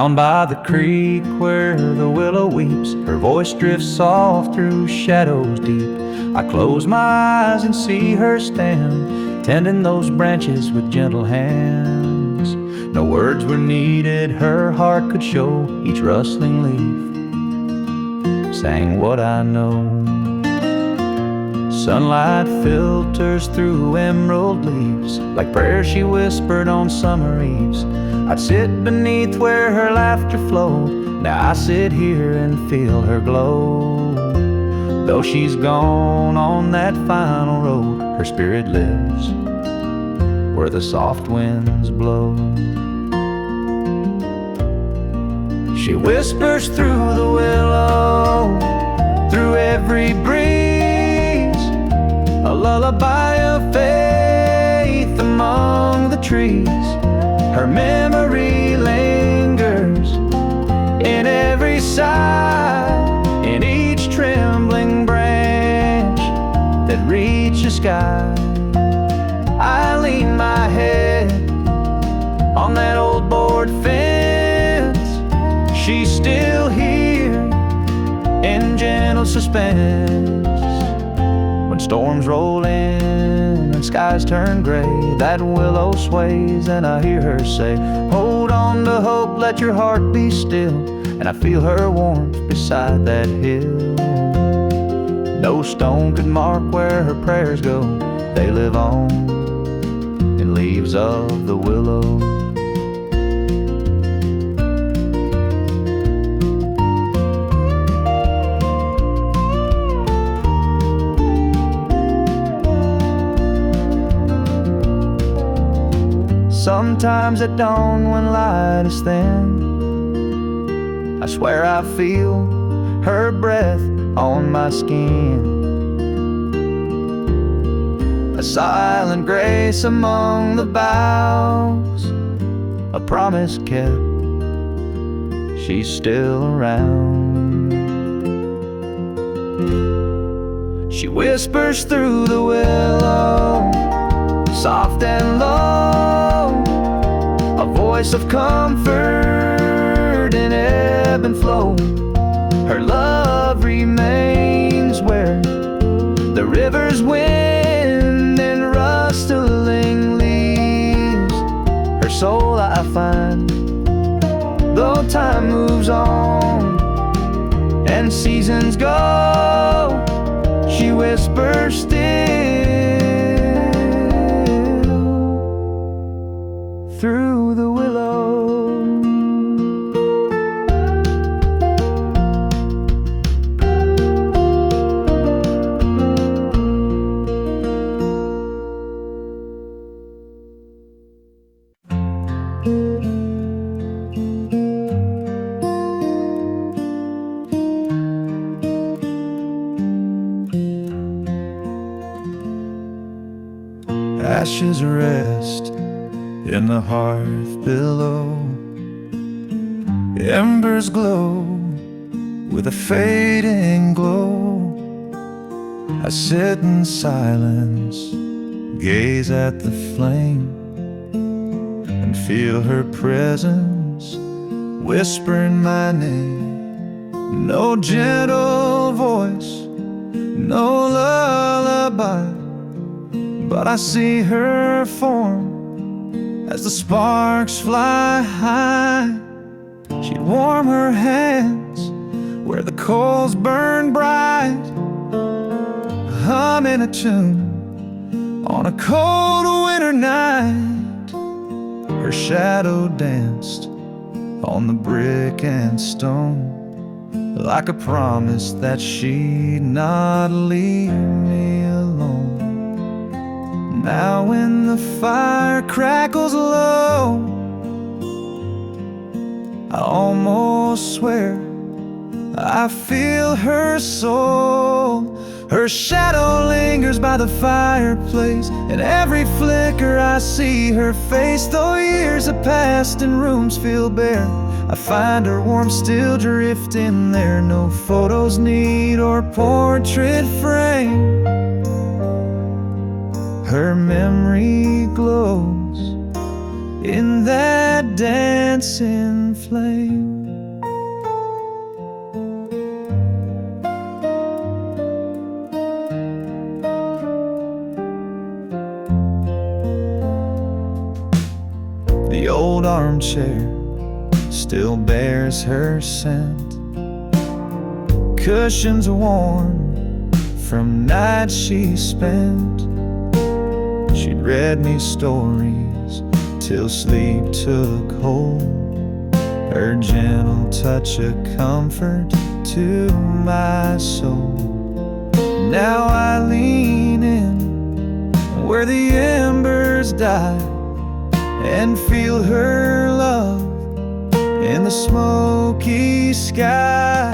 Down by the creek where the willow weeps, her voice drifts soft through shadows deep. I close my eyes and see her stand, tending those branches with gentle hands. No words were needed, her heart could show. Each rustling leaf sang what I know. Sunlight filters through emerald leaves, like prayers she whispered on summer eves. I'd sit beneath where her laughter flowed. Now I sit here and feel her glow. Though she's gone on that final road, her spirit lives where the soft winds blow. She whispers through the willow, through every breeze, a lullaby of faith among the trees. Her memory lingers in every sigh, in each trembling branch that reaches sky. I lean my head on that old board fence. She's still here in gentle suspense. When storms roll in and skies turn gray, that willow sways and I hear her say, hold on to hope, let your heart be still. And I feel her warmth beside that hill. No stone could mark where her prayers go. They live on in leaves of the willow. Sometimes at dawn when light is thin, I swear I feel her breath on my skin. A silent grace among the boughs, a promise kept, she's still around. She whispers through the willow, soft and low, a voice of comfort in ebb and flow. Her love remains where the river's wind and rustling leaves. Her soul I find, though time moves on and seasons go, she whispers still through the willow. Ashes rest in the hearth below, embers glow with a fading glow. I sit in silence, gaze at the flame, and feel her presence whispering my name. No gentle voice, no lullaby, but I see her form as the sparks fly high. She'd warm her hands where the coals burn bright, humming a tune on a cold winter night. Her shadow danced on the brick and stone, like a promise that she'd not leave me alone. Now when the fire crackles low, I almost swear I feel her soul. Her shadow lingers by the fireplace, and every flicker I see her face. Though years have passed and rooms feel bare, I find her warmth still drifting there. No photos need or portrait frame, her memory glows in that dancing flame. The old armchair still bears her scent, cushions worn from nights she spent. She'd read me stories till sleep took hold, her gentle touch a comfort to my soul. Now I lean in where the embers die and feel her love in the smoky sky.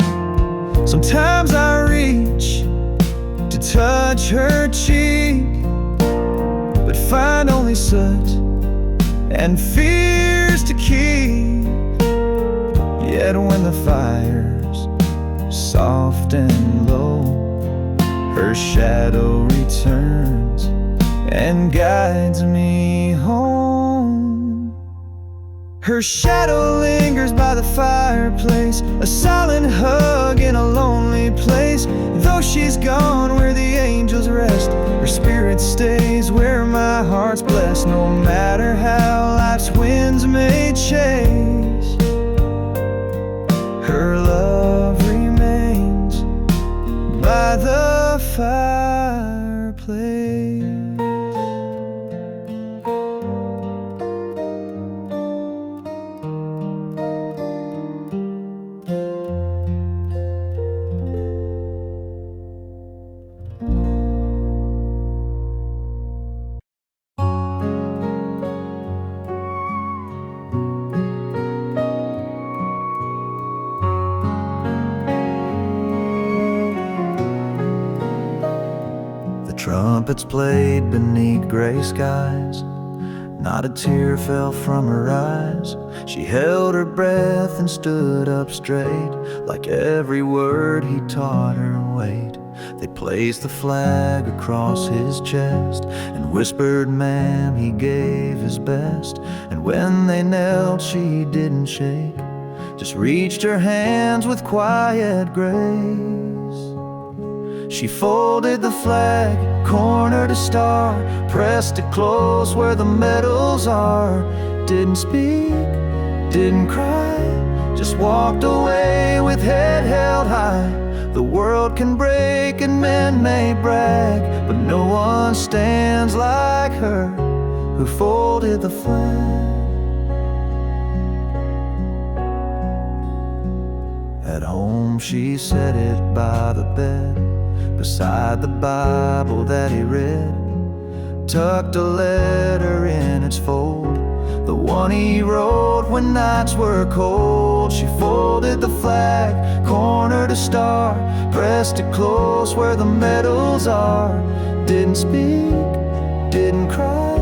Sometimes I reach to touch her cheek, but find only soot and fears to keep. Yet when the fire's soft and low, her shadow returns and guides me home. Her shadow lingers by the fireplace, a silent hug in a lonely place. Though she's gone where the angels rest, her spirit stays where my heart's blessed. No matter how life's winds may chase, her love remains by the fireplace. Trumpets played beneath gray skies, not a tear fell from her eyes. She held her breath and stood up straight, like every word he taught her weighed. They placed the flag across his chest and whispered, "Ma'am," he gave his best. And when they knelt, she didn't shake, just reached her hands with quiet grace. She folded the flag, corner to star, pressed it close where the medals are. Didn't speak, didn't cry, just walked away with head held high. The world can break and men may brag, but no one stands like her who folded the flag. At home she said it by the bed, beside the Bible that he read, tucked a letter in its fold, the one he wrote when nights were cold. She folded the flag, corner to star, pressed it close where the medals are. Didn't speak, didn't cry,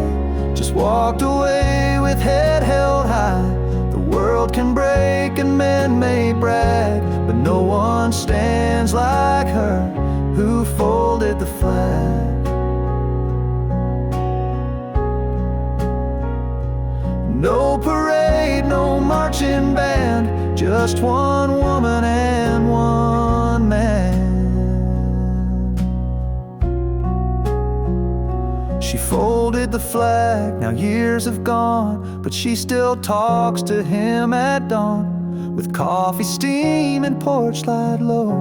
just walked away with head held high. The world can break and men may brag, but no one stands like her who folded the flag. No parade, no marching band, just one woman and one man. She folded the flag, now years have gone, but she still talks to him at dawn. With coffee steam and porch light low,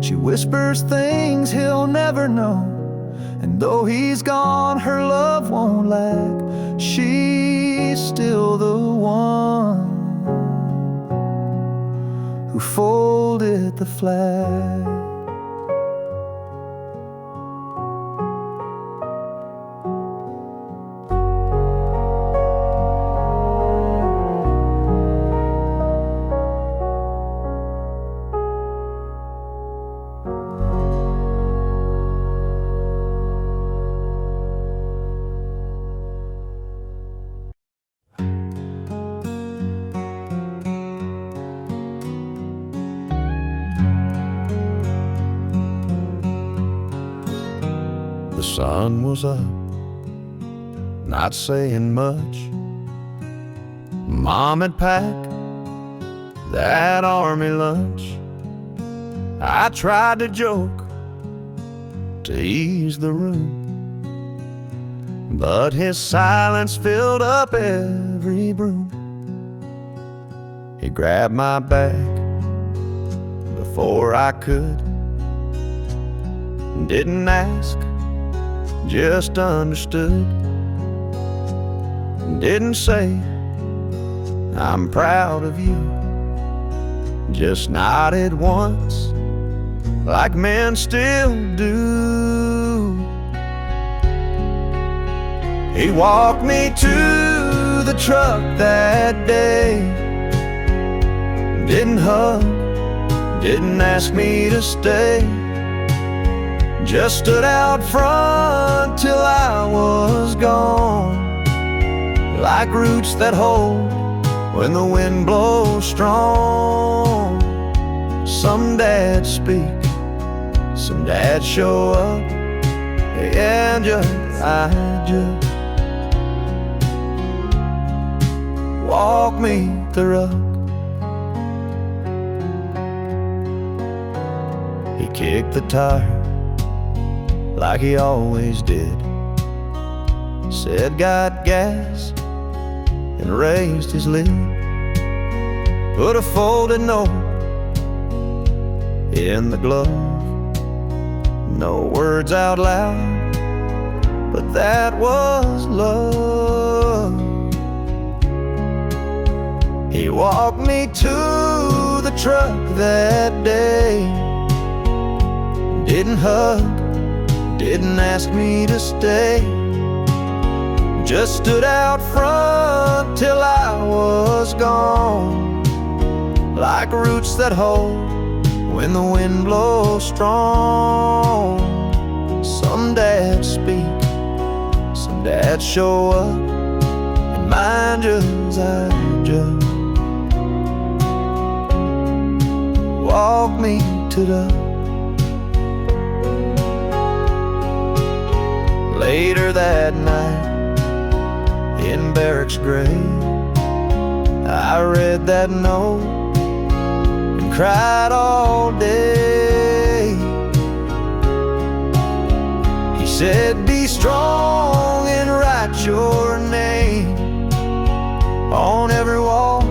she whispers things he'll never know. And though he's gone, her love won't lack. She's still the one who folded the flag. The sun was up, not saying much. Mom had packed that army lunch. I tried to joke to ease the room, but his silence filled up every room. He grabbed my bag before I could, didn't ask, just understood. Didn't say, "I'm proud of you," just nodded once, like men still do. He walked me to the truck that day, didn't hug, didn't ask me to stay, just stood out front till I was gone, like roots that hold when the wind blows strong. Some dads speak, some dads show up, and I just walk me the rug. He kicked the tire like he always did, said got gas, and raised his lid. Put a folded note in the glove, no words out loud, but that was love. He walked me to the truck that day, didn't hug, didn't ask me to stay, just stood out front till I was gone, like roots that hold when the wind blows strong. Some dads speak, some dads show up, and mine just walk me to the. Later that night, in barracks gray, I read that note and cried all day. He said, "Be strong and write your name on every wall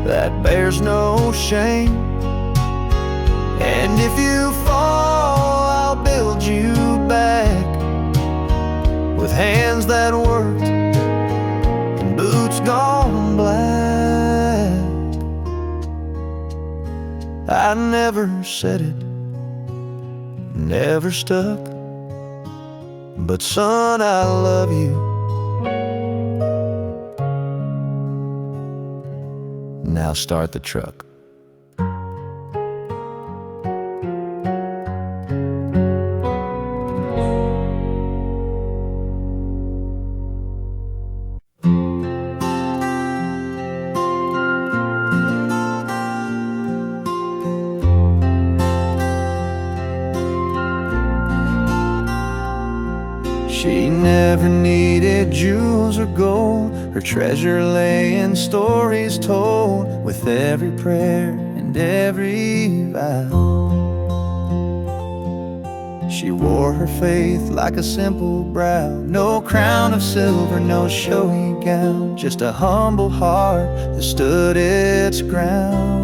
that bears no shame. And if you fall, I'll build you back with hands that worked and boots gone black." I never said it, never stuck, but son, I love you. Now start the truck. She never needed jewels or gold, her treasure lay in stories told, with every prayer and every vow. She wore her faith like a simple brow, no crown of silver, no showy gown, just a humble heart that stood its ground.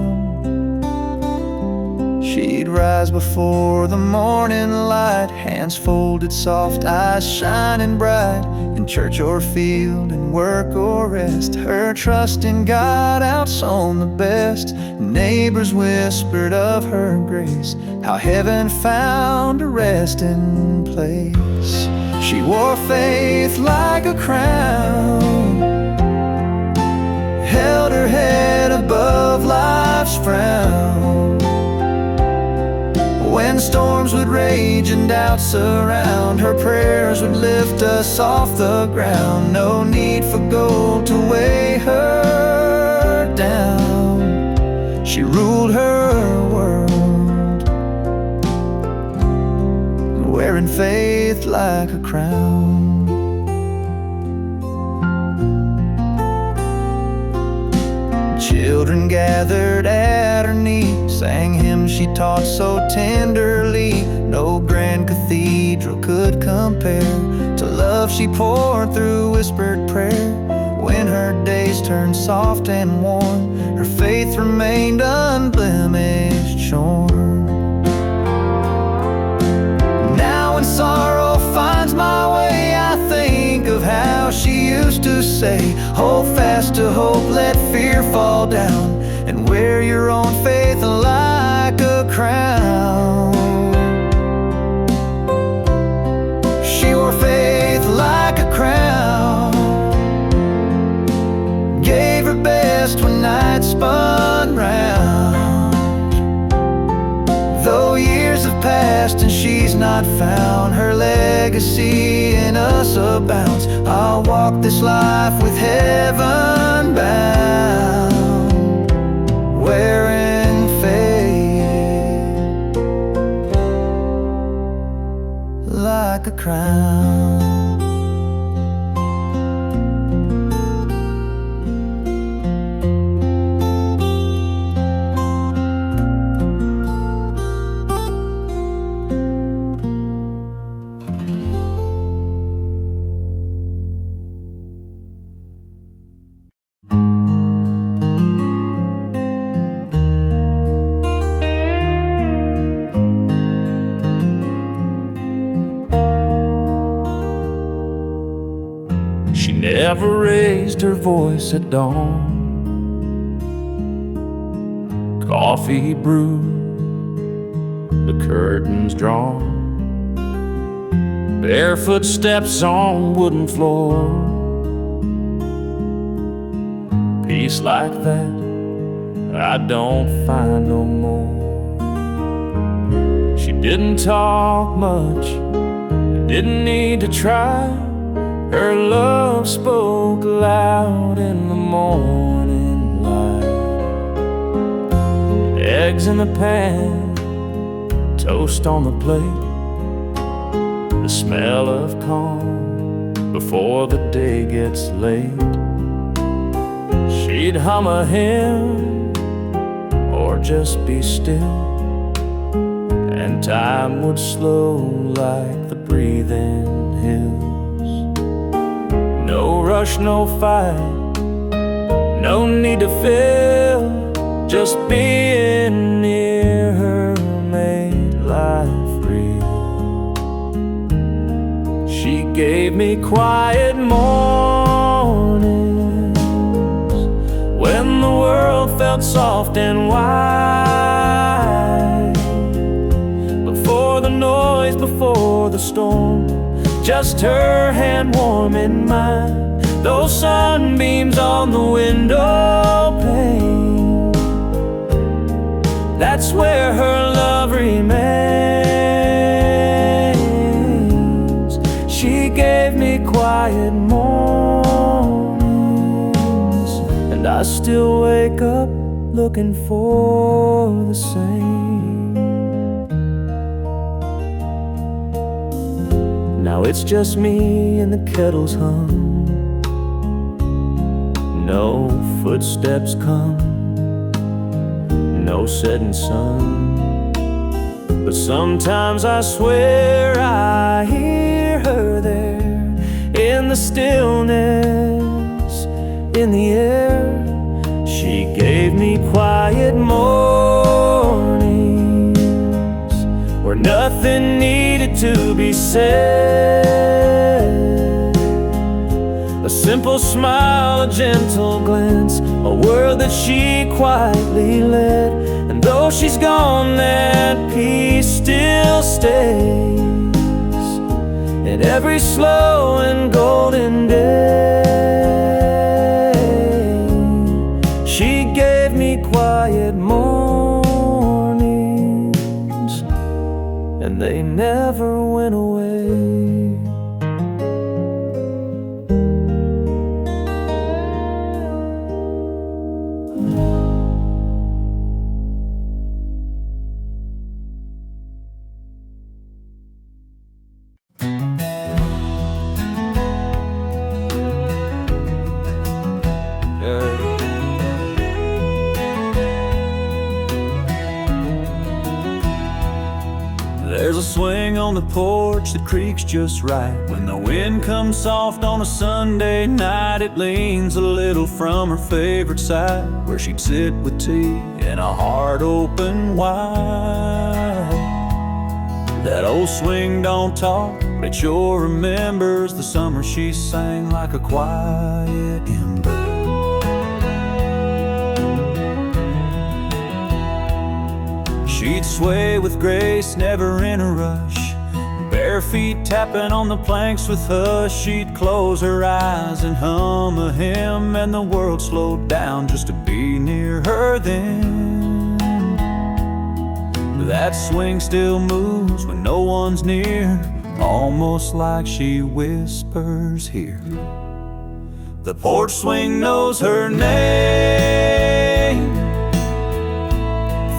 She'd rise before the morning light, hands folded soft, eyes shining bright, in church or field, in work or rest, her trust in God outshone the best. Neighbors whispered of her grace, how heaven found a resting place. She wore faith like a crown, held her head above life's frown. When storms would rage and doubts surround, her prayers would lift us off the ground. No need for gold to weigh her down. She ruled her world, wearing faith like a crown. Children gathered at her knee, sang hymns she taught so tenderly. No grand cathedral could compare to love she poured through whispered prayer. When her days turned soft and warm, her faith remained unblemished, shorn. Now when sorrow finds my way, I think of how she used to say, hold fast to hope, let fear fall down, and wear your own faith like a crown. She wore faith like a crown, gave her best when night spun round. Though years have passed and she's not found, her legacy in us abounds. I'll walk this life with heaven bound, wearing faith like a crown. She never raised her voice at dawn. Coffee brewed, the curtains drawn, barefoot steps on wooden floor. Peace like that I don't find no more. She didn't talk much, didn't need to try. Her love spoke loud in the morning light. Eggs in the pan, toast on the plate, the smell of calm before the day gets late. She'd hum a hymn or just be still, and time would slow like the breathing hills. No rush, no fight, no need to fill. Just being near her made life real. She gave me quiet mornings when the world felt soft and wide. Before the noise, before the storm, just her hand warm in mine. Those sunbeams on the window pane, that's where her love remains. She gave me quiet mornings, and I still wake up looking for the same. Now it's just me and the kettle's hum. No footsteps come, no setting sun. But sometimes I swear I hear her there, in the stillness, in the air. She gave me quiet mornings where nothing needed to be said. A simple smile, a gentle glance, a word that she quietly led. And though she's gone, that peace still stays in every slow and golden day. She gave me quiet mornings, and they never went away. There's a swing on the porch that creaks just right. When the wind comes soft on a Sunday night, it leans a little from her favorite side, where she'd sit with tea and a heart open wide. That old swing don't talk, but it sure remembers the summer she sang like a quiet ember. She'd sway with grace, never in a rush. Bare feet tapping on the planks with us. She'd close her eyes and hum a hymn, and the world slowed down just to be near her then. That swing still moves when no one's near, almost like she whispers here. The porch swing knows her name,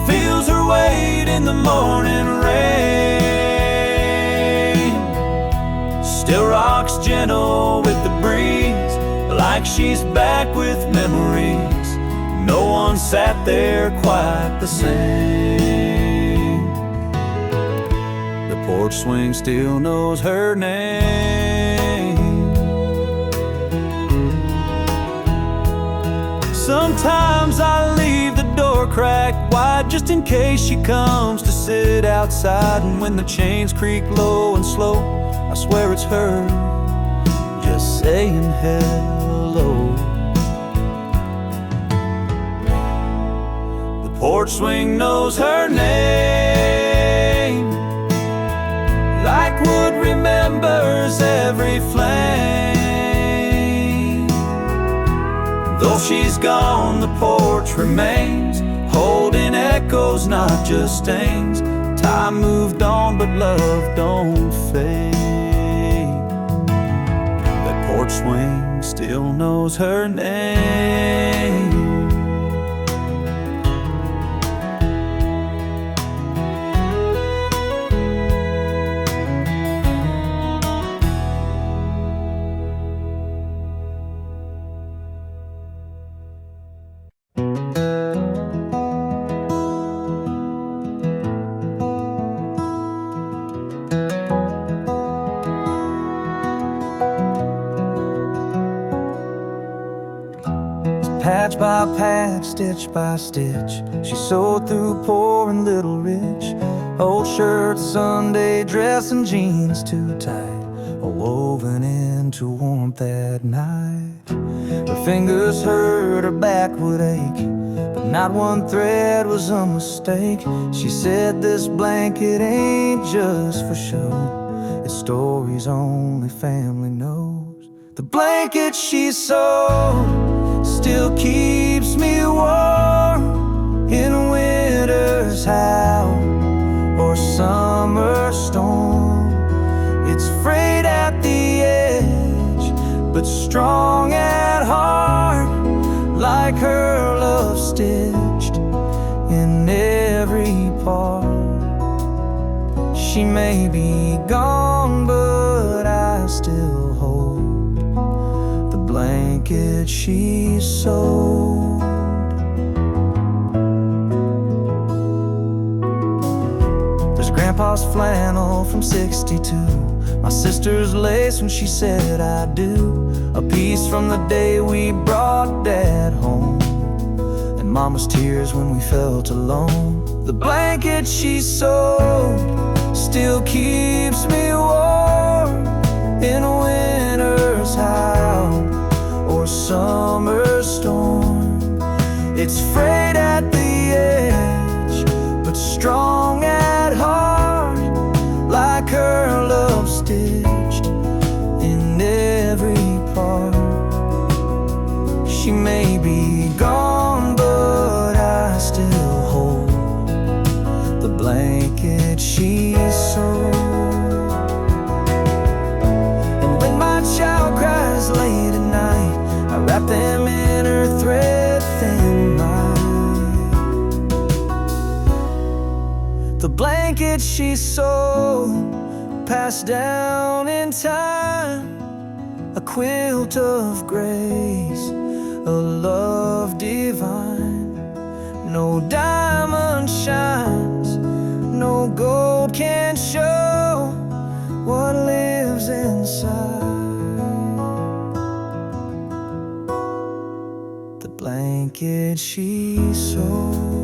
feels her weight in the morning rain, still rocks gentle with the breeze, like she's back with memories. No one sat there quite the same. The porch swing still knows her name. Sometimes I leave the door cracked wide just in case she comes to sit outside. And when the chains creak low and slow, I swear it's her just saying hello. The porch swing knows her name, like wood remembers every flame. Though she's gone, the porch remains, holding echoes, not just stains. Time moved on, but love don't fade. That porch swing still knows her name. Patch by patch, stitch by stitch, she sewed through poor and little rich. Old shirts, Sunday dress, and jeans too tight, all woven into warmth at night. Her fingers hurt, her back would ache, but not one thread was a mistake. She said this blanket ain't just for show, it's stories only family knows. The blanket she sewed still keeps me warm in winter's howl or summer storm. It's frayed at the edge, but strong at heart, like her love stitched in every part. She may be gone, but I still hold the blanket she sewed. There's Grandpa's flannel from '62, my sister's lace when she said I do, a piece from the day we brought Dad home, and Mama's tears when we felt alone. The blanket she sewed still keeps me warm in winter's howl or summer storm. It's frayed at the edge, but strong at heart, like her love stitched in every part. She may be gone, but I still hold the blanket she sewed. And when my child cries late at night, I wrap them in her thread-thin light. The blanket she sewed, passed down in time, a quilt of grace, a love divine. No diamond shines, no no gold can show what lives inside the blanket she sewed.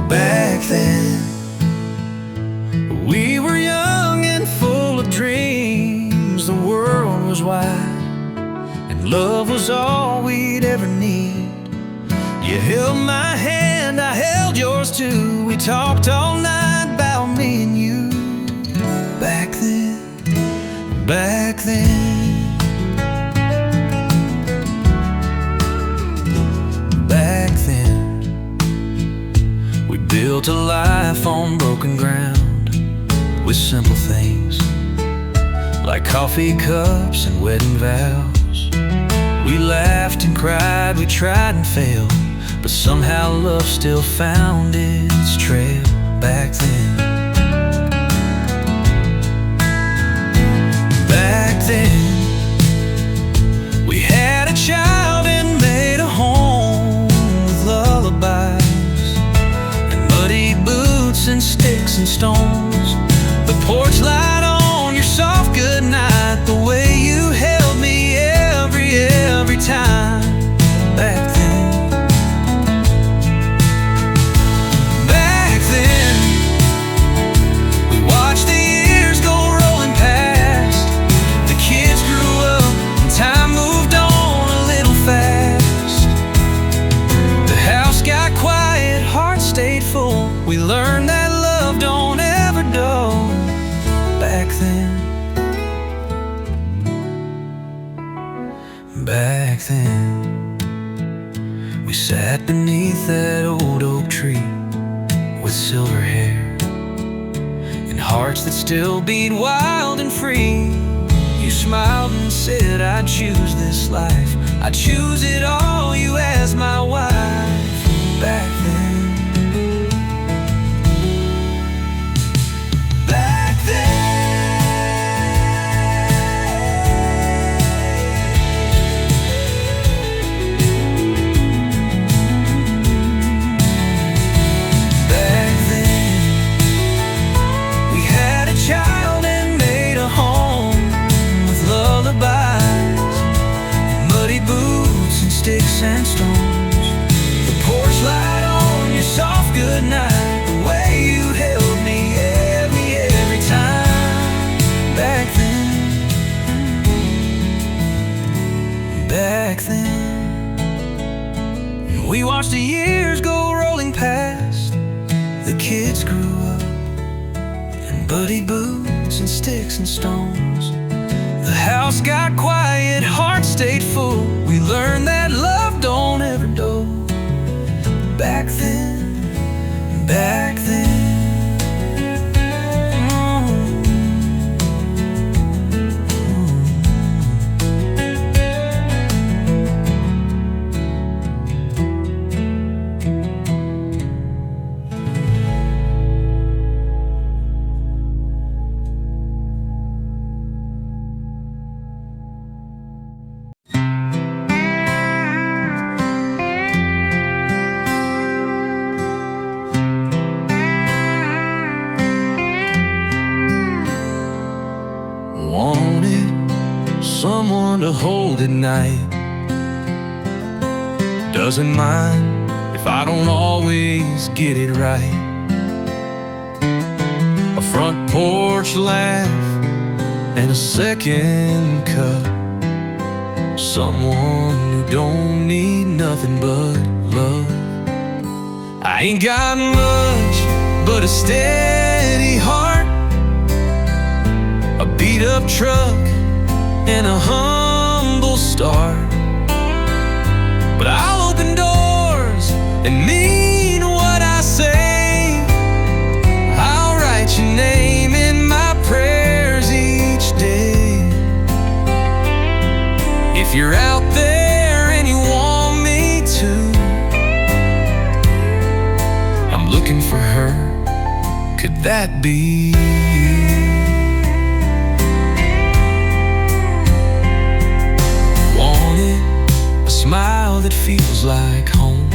Back then, we were young and full of dreams. The world was wide, and love was all we'd ever need. You held my hand, I held yours too. We talked all night about me and you. Back then, back then, back then, we built a life on broken ground with simple things like coffee cups and wedding vows. We laughed and cried, we tried and failed, but somehow love still found its trail. Back then, back then, we had a child and made a home with lullabies and muddy boots and sticks and stones. The porch light on your soft goodnight, the way you held me every time. Back then, back then, we watched the years go rolling past. The kids grew up and time moved on a little fast. The house got quiet, heart stayed full. We learned that love don't ever dull. Back then, back then, we sat beneath that old oak tree with silver hair and hearts that still beat wild and free. You smiled and said, I'd choose this life, I'd choose it all, you as my wife. Back then, back then, back then, we had a child and made a home with lullabies, muddy boots and sticks and stones. The porch light on your soft goodnight, the way you held me every time. Back then, back then, we watched the years go rolling past. The kids grew up in muddy boots and sticks and stones. The house got quiet, heart stayed full. We learned that love don't ever dull. Back then, back then. Wanted someone to hold at night. Doesn't mind if I don't always get it right. A front porch laugh and a second cup. Someone who don't need nothing but love. I ain't got much but a steady heart, a beat-up truck, and a humble start. But I'll open doors and mean what I say. I'll write your name in my prayers each day. If you're out there and you want me to, Could that be you? Wanted a smile that feels like home,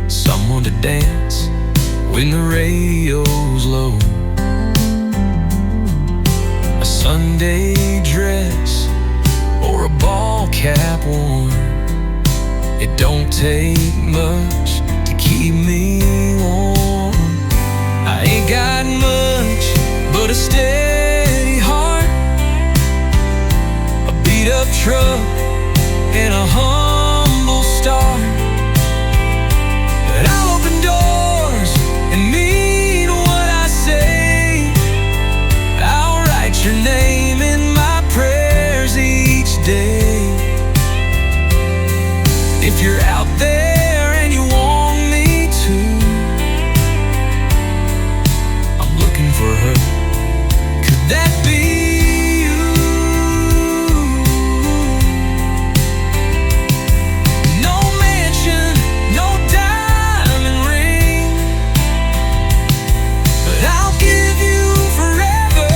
someone to dance when the radio's low, a Sunday dress or a ball cap worn. It don't take much to keep me warm. I ain't got much but a steady heart, a beat-up truck and a humble start. But I'll open doors and mean what I say. I'll write your name in my prayers each day. If you're out there and you want me to, I'm looking for her. Could that be you? No mansion, no diamond ring, but I'll give you forever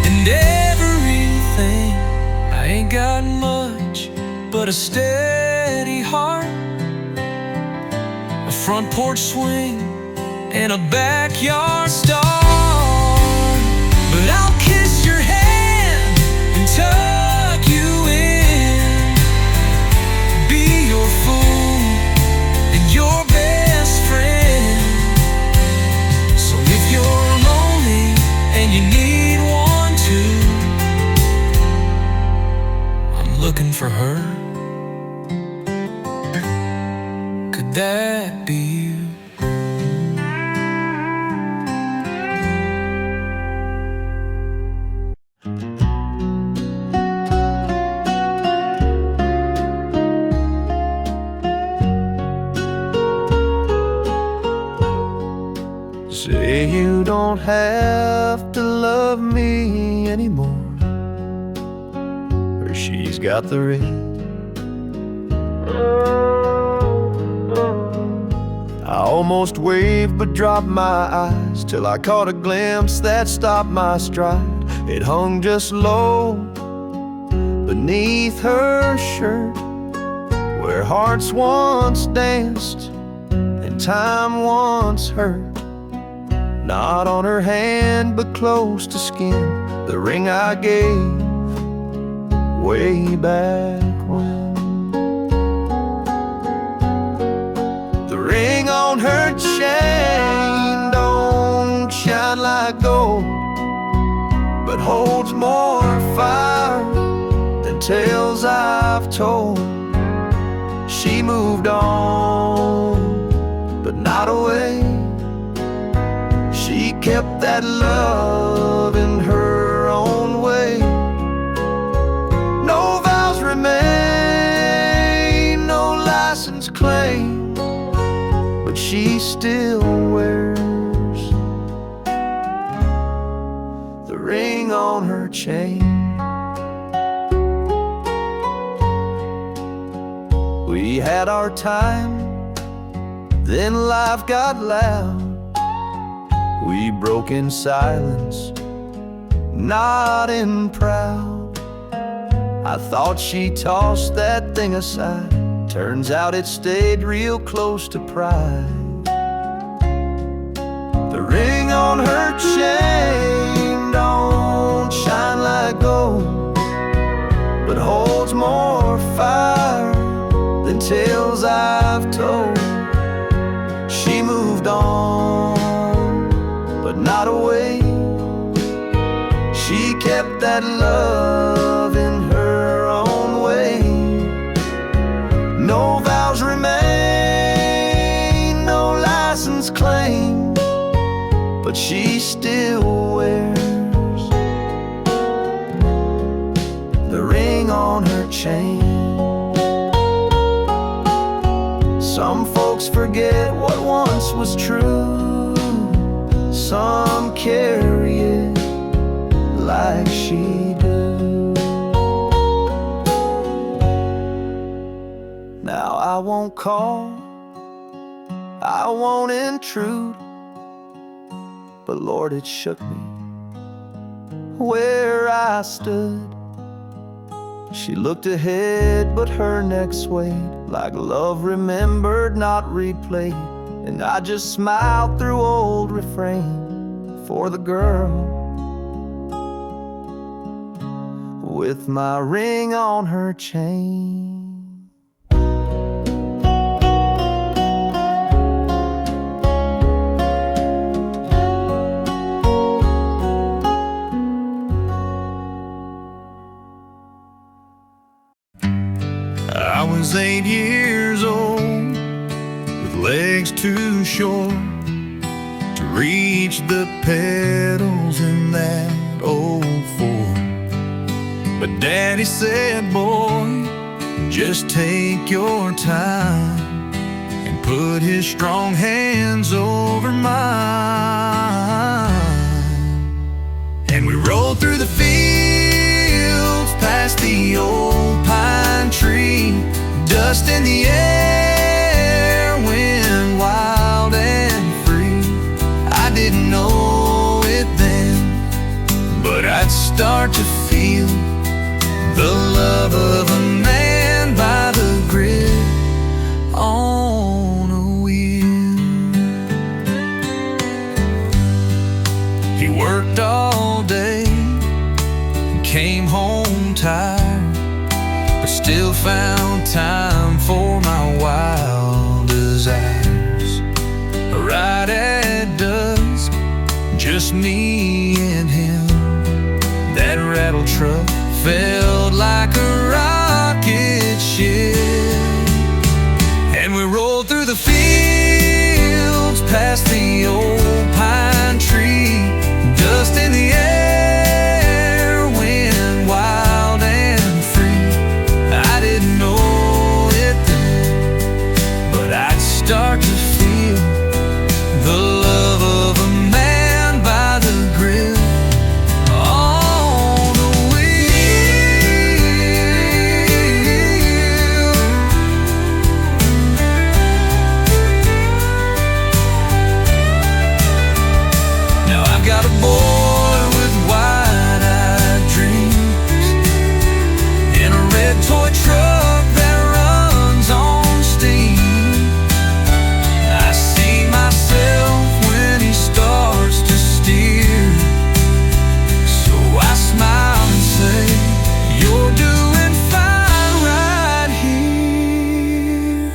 and everything. I ain't got much but a steady heart, a front porch swing and a backyard star. But I'll kiss your hand and tuck you in, be your fool and your best friend. So if you're lonely and you need one too, I'm looking for her. Could that be you? Say you don't have to love me anymore, or she's got the ring. I almost waved but dropped my eyes till I caught a glimpse that stopped my stride. It hung just low beneath her shirt, where hearts once danced and time once hurt. Not on her hand but close to skin, the ring I gave way back when. Ring on her chain don't shine like gold, but holds more fire than tales I've told. She moved on, but not away. She kept that love in her own way. No vows remain, no license claim, but she still wears the ring on her chain. We had our time, then life got loud. We broke in silence, not in proud. I thought she tossed that thing aside, turns out it stayed real close to pride. The ring on her chain don't shine like gold, but holds more fire than tales I've told. She moved on, but not away. She kept that love in her own way. No vows remain, no license claim, but she still wears the ring on her chain. Some folks forget what once was true, some carry it like she do. Now I won't call, I won't intrude, but Lord, it shook me where I stood. She looked ahead, but her neck swayed like love remembered, not replayed. And I just smiled through old refrain for the girl with my ring on her chain. I was 8 years old, with legs too short to reach the pedals in that old Ford. But Daddy said, boy, just take your time, and put his strong hands over mine. And we rolled through the fields, past the old pine tree, dust in the air, wind wild and free. I didn't know it then, but I'd start to feel the love of a man by the grid on a wheel. He worked all day and came home tired, but still found time for my wild desires. Right at dusk, just me and him. That rattle truck felt like a rocket ship, and we rolled through the fields, past the old pine tree, dust in the air, wind wild and free. I didn't know it then, but I'd start to feel the love of a man by the grill. Got a boy with wide-eyed dreams in a red toy truck that runs on steam. I see myself when he starts to steer, so I smile and say, you're doing fine right here.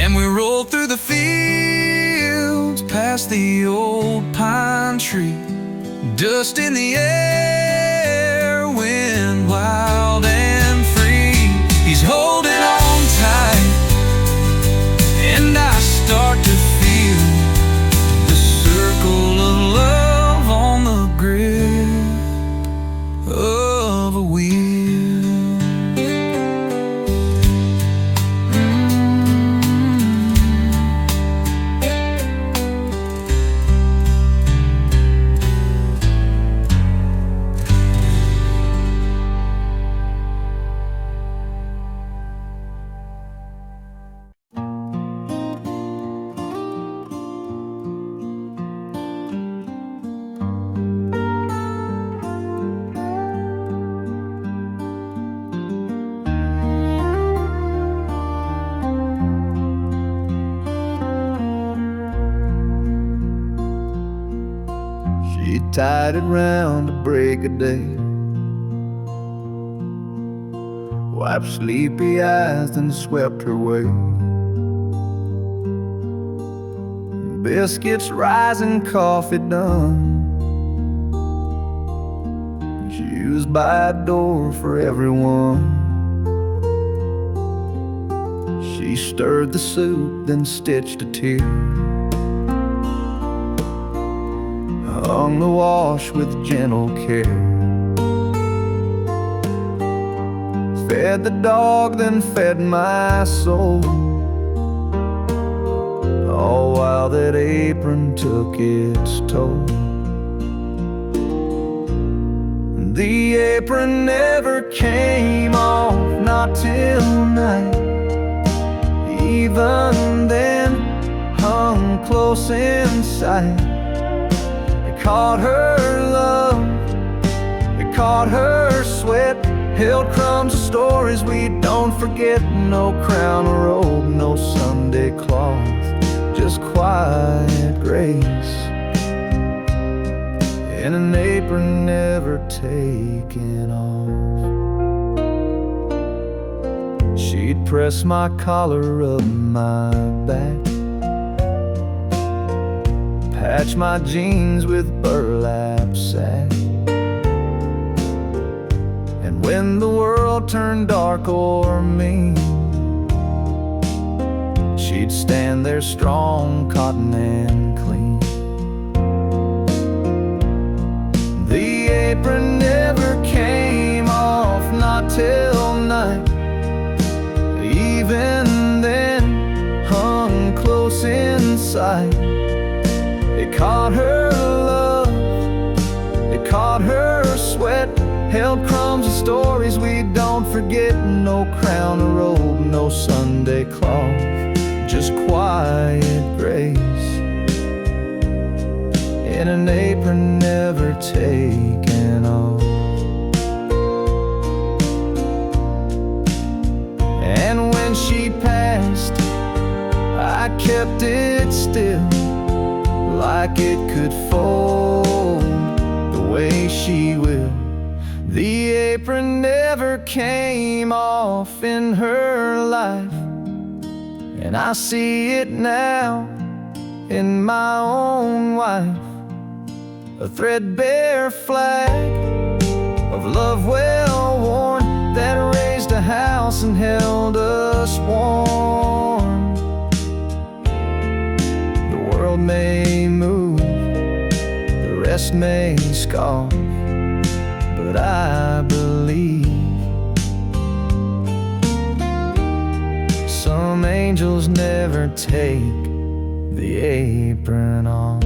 And we roll through the fields, past the old pine tree, dust in the air, wind wild and free. He's holding on tight, and I start to feel the circle of love on the grip of a wheel. She tied it round to break of day, wiped sleepy eyes, then swept her way. Biscuits rising, coffee done. She was by a door for everyone. She stirred the soup, then stitched a tear, hung the wash with gentle care, fed the dog, then fed my soul, all while that apron took its toll. The apron never came off, not till night. Even then, hung close in sight. It caught her love, it caught her sweat, held crumbs of stories we don't forget. No crown or robe, no Sunday cloth, just quiet grace in an apron never taken off. She'd press my collar up my back, patch my jeans with burlap sack. And when the world turned dark or mean, she'd stand there strong, cotton and clean. The apron never came off, not till night. Even then, hung close in sight. It caught her love, it caught her sweat, held crumbs of stories we don't forget. No crown or robe, no Sunday cloth, just quiet grace in an apron never taken off. And when she passed, I kept it still, like it could fold the way she will. The apron never came off in her life, and I see it now in my own wife. A threadbare flag of love well worn, that raised a house and held us warm. The world may move, the rest may scoff, but I believe some angels never take the apron off.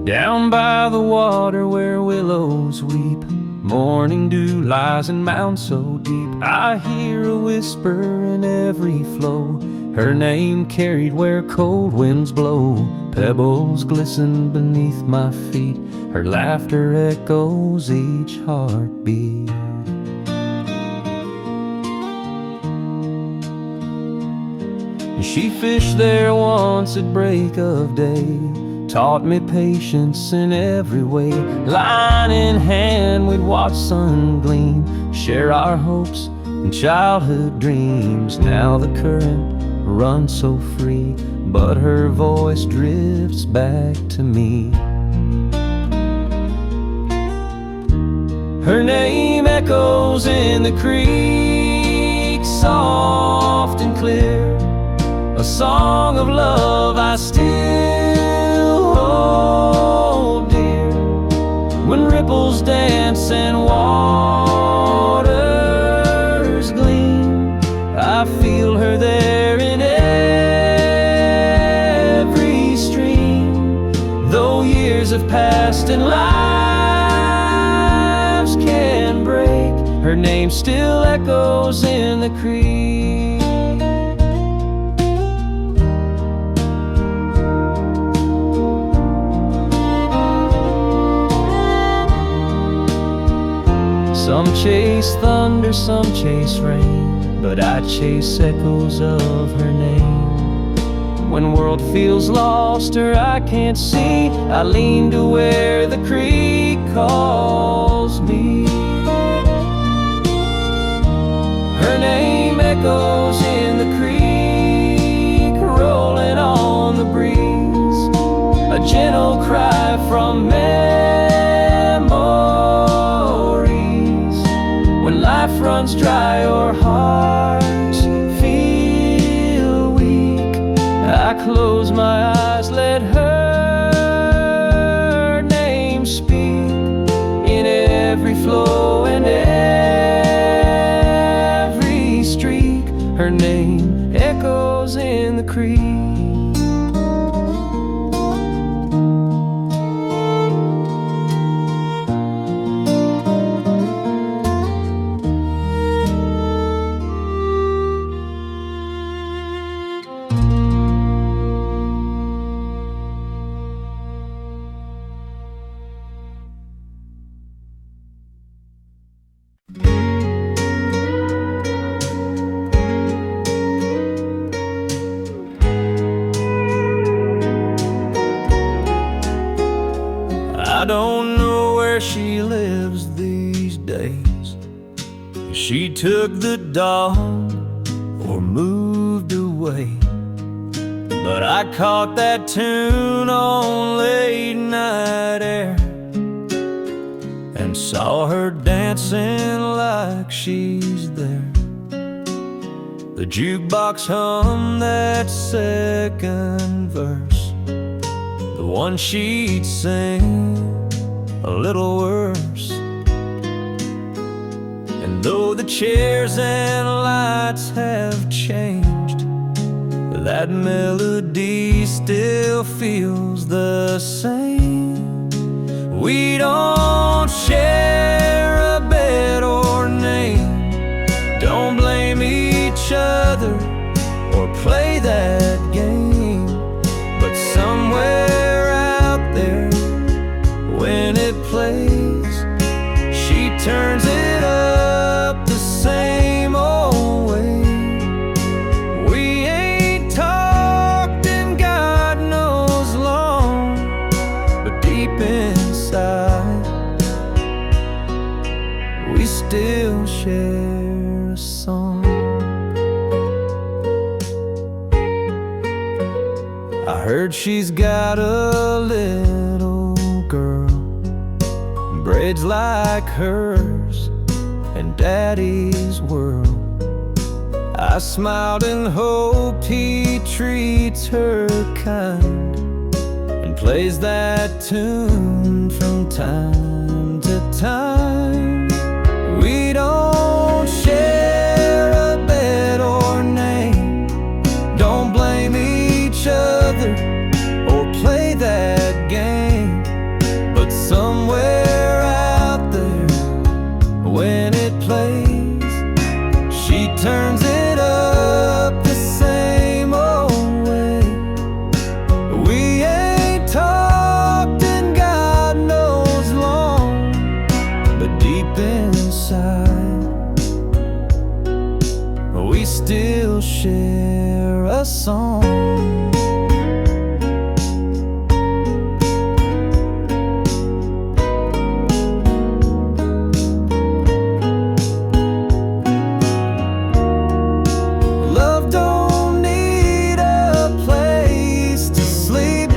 Down by the water where willows weep, morning dew lies in mounds so deep. I hear a whisper in every flow, her name carried where cold winds blow. Pebbles glisten beneath my feet, her laughter echoes each heartbeat. She fished there once at break of day, taught me patience in every way. Line in hand we'd watch sun gleam, share our hopes and childhood dreams. Now the current runs so free, but her voice drifts back to me. Her name echoes in the creek, soft and clear, a song of love I still hold dear. When ripples dance and waters gleam, I feel her there in every stream. Though years have passed and lives can break, her name still echoes in the creek. Some chase thunder, some chase rain, but I chase echoes of her name. When world feels lost or I can't see, I lean to where the creek calls me. Her name echoes in the creek, rolling on the breeze, a gentle cry from memories. When life runs dry or hearts feel close my eyes, let her name speak in every flow and every streak. Her name echoes in the creek. I don't know where she lives these days. She took the dog or moved away. But I caught that tune on late night air and saw her dancing like she's there. The jukebox hummed that second verse, the one she'd sing a little worse. And though the chairs and lights have changed, that melody still feels the same. We don't share a bed or name, don't blame each other or play that game. But somewhere out there, when it plays, she turns it up the same old way. We ain't talked in God knows long, but deep inside, we still share a song. I heard she's got a little girl, braids like hers and Daddy's world. I smiled and hoped he treats her kind and plays that tune from time to time. We don't share a bed or name, don't blame each other or play that game. But somewhere out there, when it plays, she turns it up the same old way. We ain't talked in God knows long, but deep inside, we still share a song. Love don't need a place to sleep.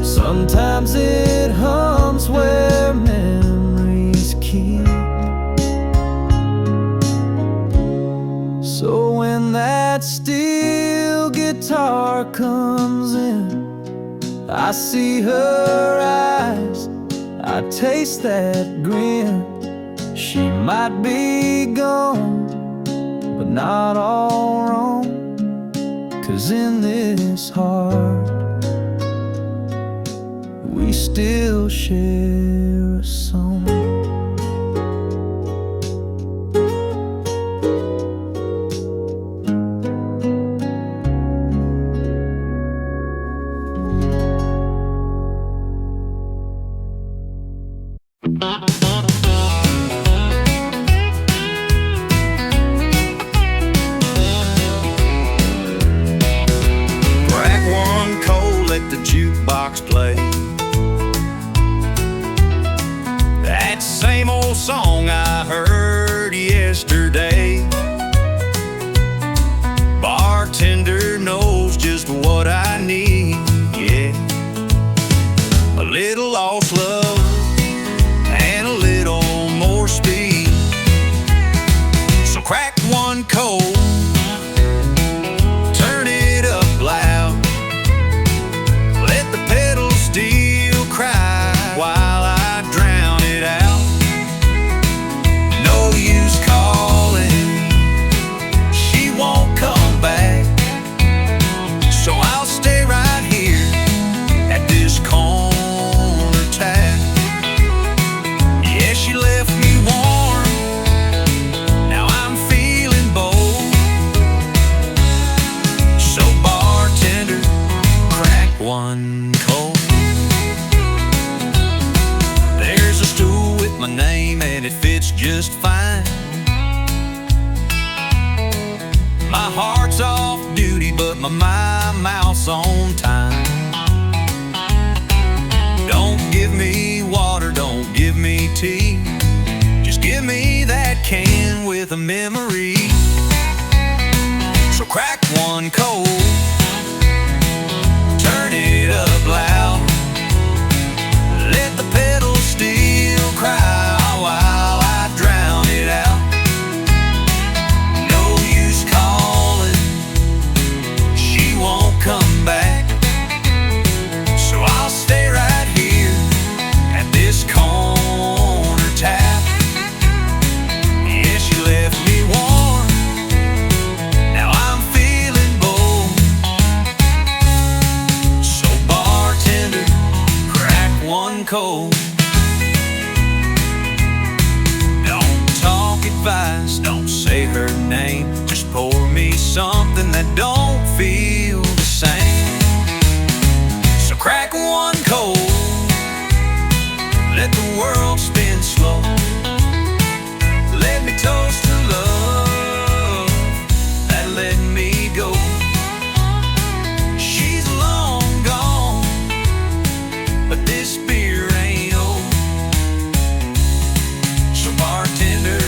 Sometimes it hums where memories keep. So when that steel guitar comes in, I see her eyes, I taste that grin. She might be gone, but not all wrong, 'cause in this heart, we still share a song. Crack one coal, let the jukebox play that same old song I heard yesterday. Bartender knows just what I need, yeah. A little lost love and a little more speed. So crack one coal, turn it up loud, one cold. There's a stool with my name and it fits just fine. My heart's off duty, but my mouth's on time. Don't give me water, don't give me tea. Just give me that can with a memory. So crack one cold, turn it up loud, let the pedal steel cry while I drown it out. No use calling, she won't come back. So I'll stay right here at this corner tap. Yeah, she left me warm, now I'm feeling bold. So bartender, crack one cold. Don't talk advice, don't say her name. Just pour me something that don't feel the same. So crack one cold, let the world spin slow. Let me toast to love that let me go. She's long gone, but this beer ain't old. So bartender,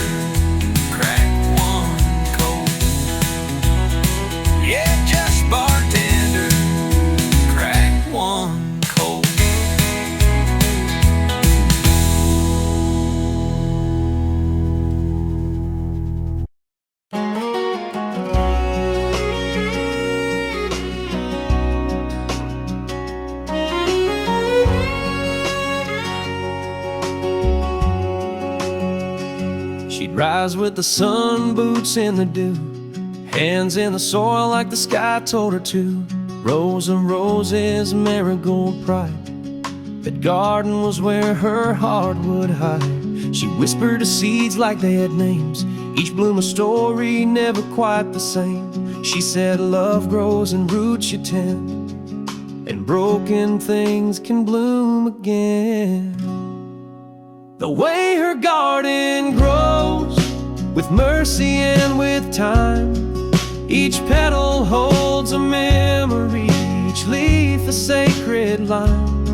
crack one cold. Yeah, just bartender, crack one cold. She'd rise with the sun, boots in the dew, hands in the soil like the sky told her to. Rows of roses, marigold pride. That garden was where her heart would hide. She whispered to seeds like they had names, each bloom a story, never quite the same. She said love grows in roots you tend, and broken things can bloom again. The way her garden grows, with mercy and with time. Each petal holds a memory, each leaf a sacred line.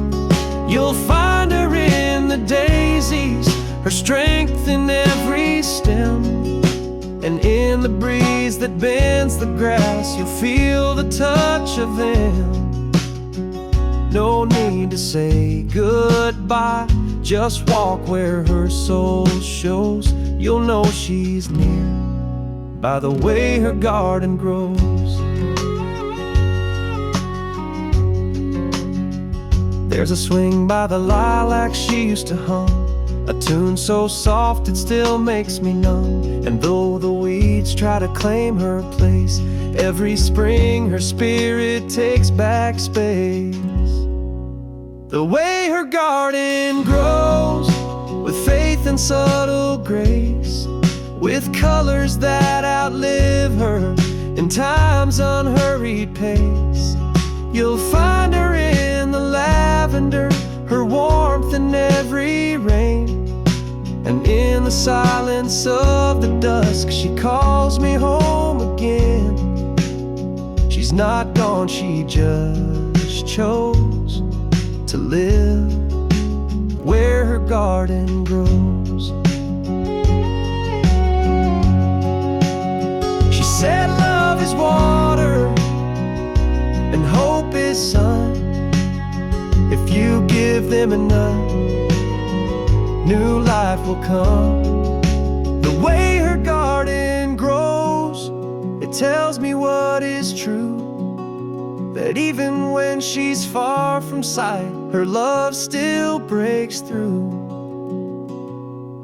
You'll find her in the daisies, her strength in every stem. And in the breeze that bends the grass, you'll feel the touch of them. No need to say goodbye, just walk where her soul shows. You'll know she's near by the way her garden grows. There's a swing by the lilacs she used to hum, a tune so soft it still makes me numb. And though the weeds try to claim her place, every spring her spirit takes back space. The way her garden grows, with faith and subtle grace, with colors that outlive her in time's unhurried pace. You'll find her in the lavender, her warmth in every rain. And in the silence of the dusk, she calls me home again. She's not gone, she just chose to live where her garden grows. She said love is water and hope is sun. If you give them enough, new life will come. The way her garden grows, it tells me what is true, that even when she's far from sight, her love still breaks through.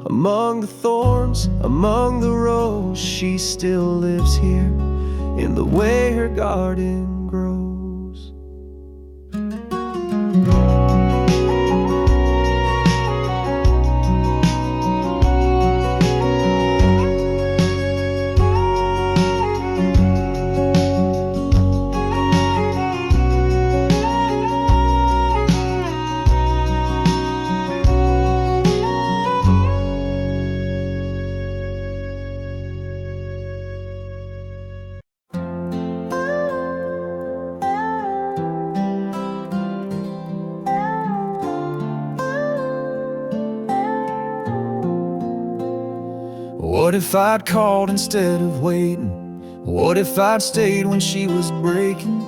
Among the thorns, among the roses, she still lives here in the way her garden grows. What if I'd called instead of waiting? What if I'd stayed when she was breaking?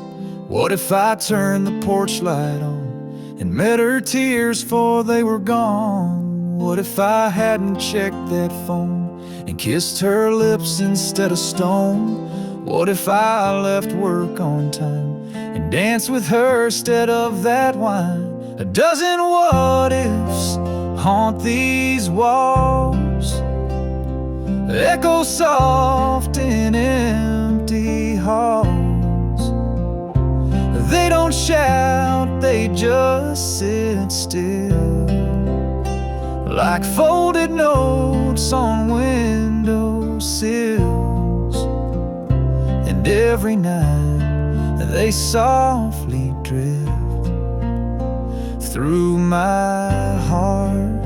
What if I turned the porch light on and met her tears before they were gone? What if I hadn't checked that phone and kissed her lips instead of stone? What if I left work on time and danced with her instead of that wine? A dozen what ifs haunt these walls, echo soft in empty halls. They don't shout, they just sit still, like folded notes on windowsills. And every night they softly drift through my heart.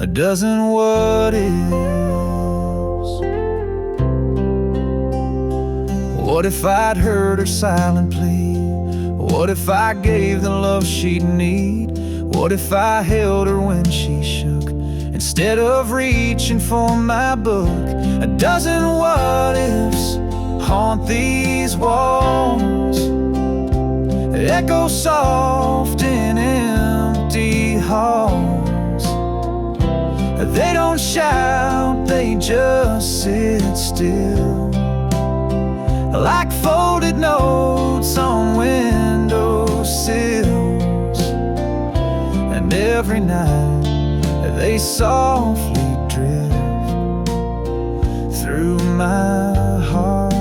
A dozen what ifs. What if I'd heard her silent plea? What if I gave the love she'd need? What if I held her when she shook instead of reaching for my book? A dozen what ifs haunt these walls, echo soft in empty halls. They don't shout, they just sit still, like folded notes on windowsills. And every night they softly drift through my heart.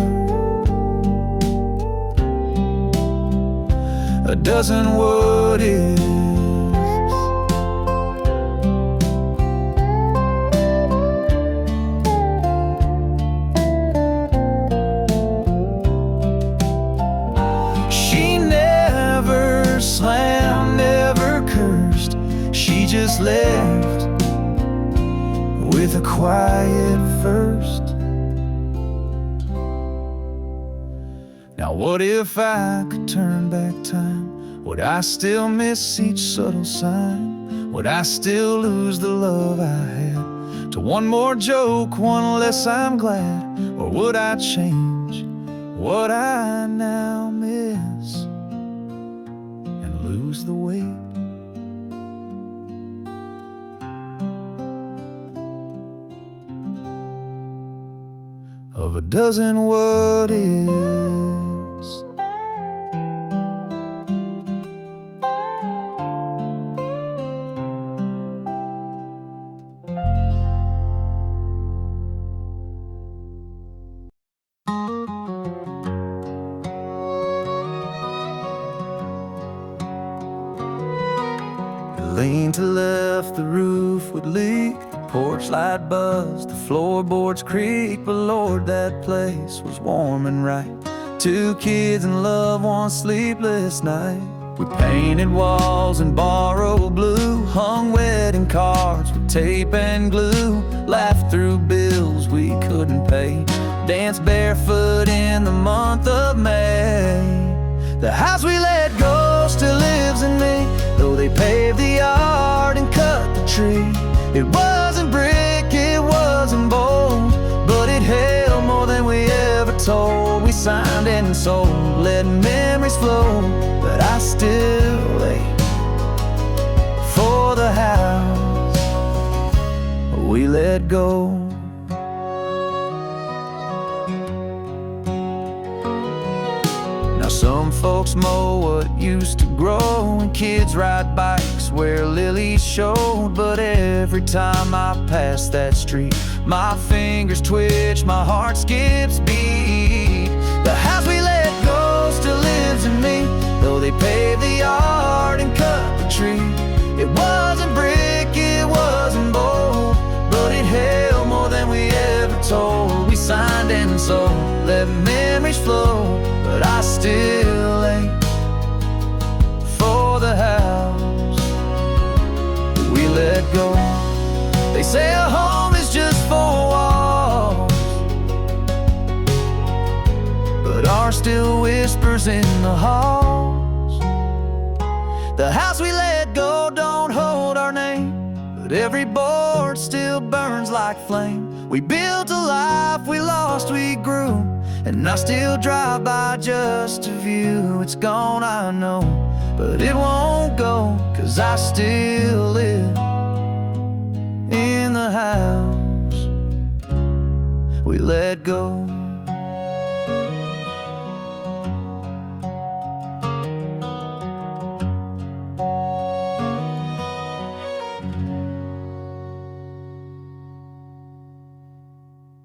A dozen what ifs. She never slammed, never cursed. She just left with a quiet first. Now what if I could turn back time? Would I still miss each subtle sign? Would I still lose the love I had to one more joke, one less I'm glad? Or would I change what I now miss and lose the weight of a dozen what ifs? Lean to left, the roof would leak, the porch light buzzed, the floorboards creak. But Lord, that place was warm and right. 2 kids in love, 1 sleepless night. We painted walls in borrowed blue, hung wedding cards with tape and glue, laughed through bills we couldn't pay, danced barefoot in the month of May. The house we let go still lives in me, though they paved the yard and cut the tree. It wasn't brick, it wasn't bold, but it held more than we ever told. We signed and sold, letting memories flow, but I still ache for the house we let go. Some folks mow what used to grow, and kids ride bikes where lilies showed. But every time I pass that street, my fingers twitch, my heart skips beat. The house we let go still lives in me, though they paved the yard and cut the tree. It wasn't brick, it wasn't bold, but it held more than we ever told. We signed and sold, let memories flow, but I still ache for the house we let go. They say a home is just 4 walls, but ours still whispers in the halls. The house we let go don't hold our name, but every board still burns like flame. We built a life, we lost, we grew, and I still drive by just to view. It's gone, I know, but it won't go, 'cause I still live in the house we let go.